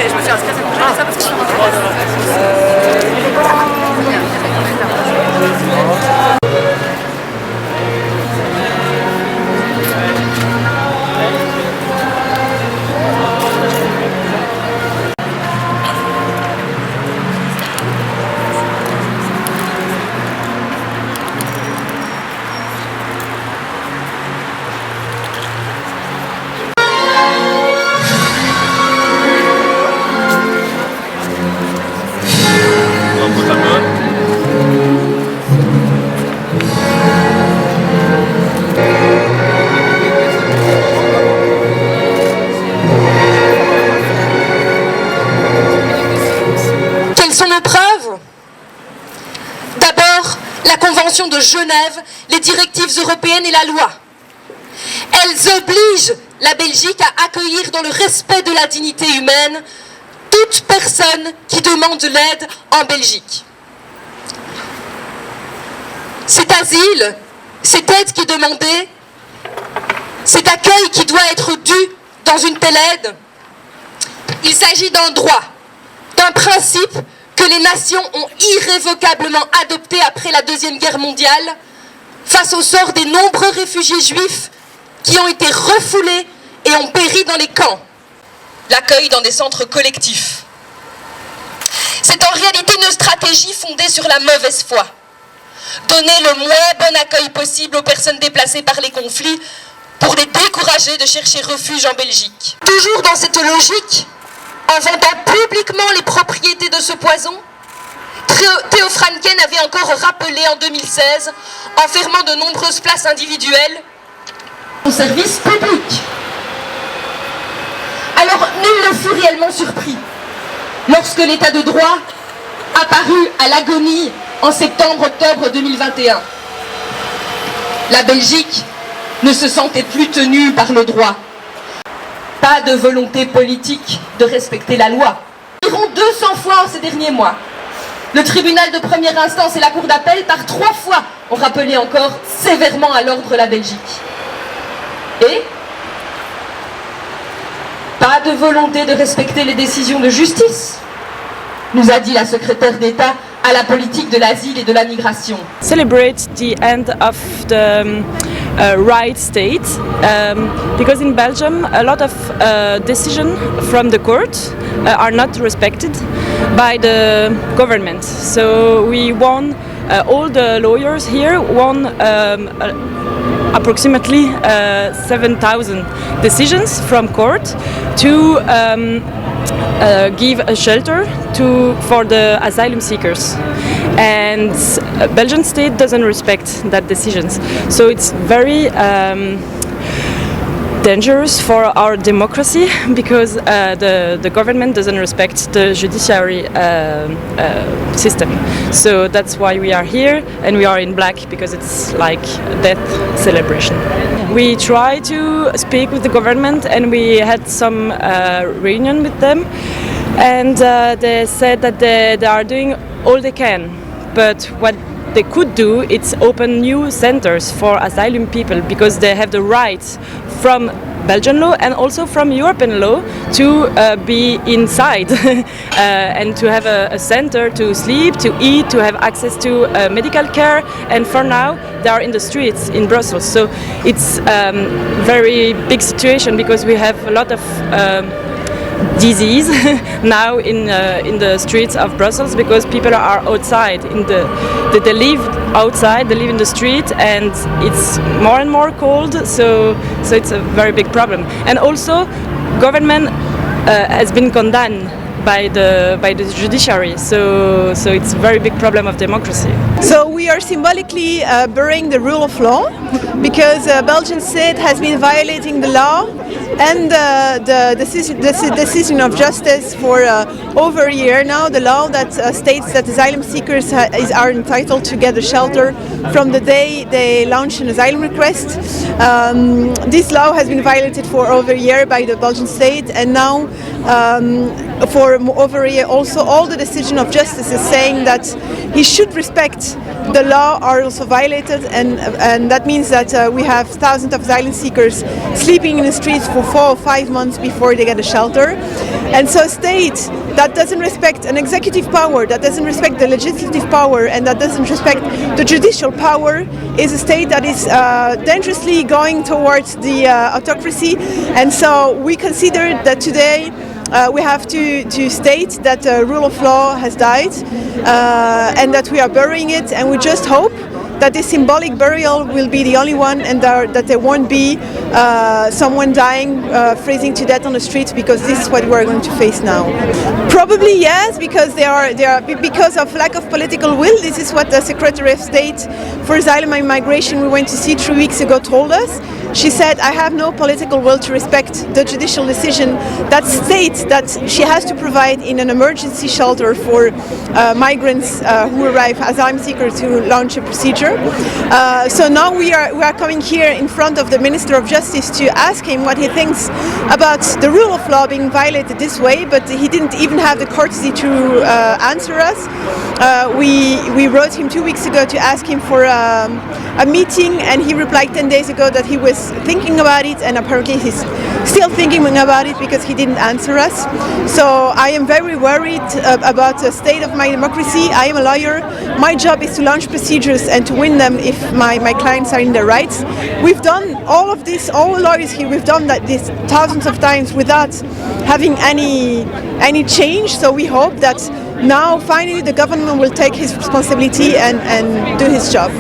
Mais je me suis inscrite à cette prochaine ça parce que je suis de Genève, les directives européennes et la loi. Elles obligent la Belgique à accueillir dans le respect de la dignité humaine toute personne qui demande de l'aide en Belgique. Cet asile, cette aide qui est demandée, cet accueil qui doit être dû dans une telle aide, il s'agit d'un droit, d'un principe que les nations ont irrévocablement adopté après la Deuxième Guerre mondiale face au sort des nombreux réfugiés juifs qui ont été refoulés et ont péri dans les camps. L'accueil dans des centres collectifs. C'est en réalité une stratégie fondée sur la mauvaise foi. Donner le moins bon accueil possible aux personnes déplacées par les conflits pour les décourager de chercher refuge en Belgique. Toujours dans cette logique, en vendant publiquement les propriétés de ce poison, Theo Franken avait encore rappelé en 2016, en fermant de nombreuses places individuelles, au service public. Alors, nul ne fut réellement surpris lorsque l'état de droit apparut à l'agonie en septembre-octobre 2021. La Belgique ne se sentait plus tenue par le droit. Pas de volonté politique de respecter la loi. Environ 200 fois en ces derniers mois. Le tribunal de première instance et la cour d'appel, par 3 fois, ont rappelé encore sévèrement à l'ordre la Belgique. Et pas de volonté de respecter les décisions de justice, nous a dit la secrétaire d'État à la politique de l'asile et de la migration. Celebrate the end of the right state because in Belgium a lot of decisions from the court are not respected by the government. So we won, all the lawyers here won approximately 7,000 decisions from court to give a shelter for the asylum seekers, and Belgian state doesn't respect that decisions, so it's very dangerous for our democracy because the government doesn't respect the judiciary system. So that's why we are here, and we are in black because it's like a death celebration. We try to speak with the government, and we had some reunion with them, and they said that they are doing all they can, but what they could do is open new centers for asylum people because they have the right from Belgian law and also from European law to be inside and to have a center to sleep, to eat, to have access to medical care, and for now they are in the streets in Brussels. So it's very big situation because we have a lot of disease now in the streets of Brussels because people are outside they live outside, they live in the street, and it's more and more cold, so it's a very big problem. And also government has been condemned by the judiciary, so it's a very big problem of democracy. So we are symbolically burying the rule of law because Belgian state has been violating the law and the decision of justice for over a year now. The law that states that asylum seekers are entitled to get a shelter from the day they launch an asylum request. This law has been violated for over a year by the Belgian state, and now for over a year also all the decision of justice is saying that he should respect the law are also violated, and that means that we have thousands of asylum seekers sleeping in the streets for 4 or 5 months before they get a shelter. And so a state that doesn't respect an executive power, that doesn't respect the legislative power, and that doesn't respect the judicial power is a state that is dangerously going towards the autocracy. And so we consider that today we have to state that the rule of law has died and that we are burying it, and we just hope that this symbolic burial will be the only one, and that there won't be someone dying, freezing to death on the streets, because this is what we're going to face now. Probably yes, because because of lack of political will. This is what the Secretary of State for Asylum and Migration we went to see 3 weeks ago told us. She said, I have no political will to respect the judicial decision that states that she has to provide in an emergency shelter for migrants who arrive, asylum seekers who launch a procedure. So now we are coming here in front of the Minister of Justice to ask him what he thinks about the rule of law being violated this way, but he didn't even have the courtesy to answer us. We wrote him 2 weeks ago to ask him for a meeting, and he replied 10 days ago that he was thinking about it, and apparently he's still thinking about it because he didn't answer us. So I am very worried about the state of my democracy. I am a lawyer. My job is to launch procedures and to win them if my clients are in their rights. We've done all of this, all lawyers here, we've done this thousands of times without having any change. So we hope that now finally the government will take his responsibility and do his job.